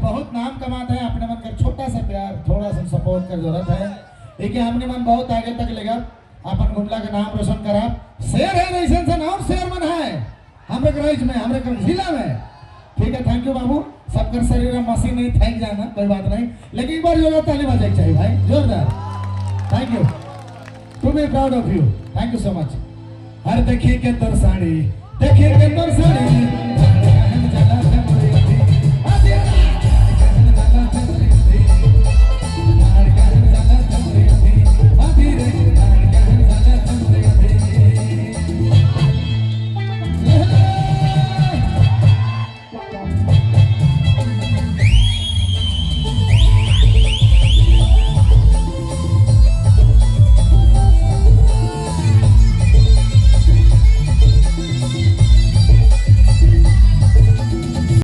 बहुत नाम कमाते हैं अपने मन का छोटा सा प्यार थोड़ा सा सपोर्ट कर जरूरत है। ठीक है, हमने मन बहुत आगे तक लेगा अपन गुमला का नाम रोशन करा। शेर है रईसन सन और शेरमन है हमरे राइज में हमरे जिला में। ठीक है, थैंक यू बाबू। सबका शरीर में मशीन नहीं थैंक जाना कोई बात नहीं, लेकिन एक बार जोरदार ताली बजानी चाहिए भाई, जोरदार। Thank you, to be proud of you, thank you so much. हर देखिए के तोर साड़ी देखिए के तोर साड़ी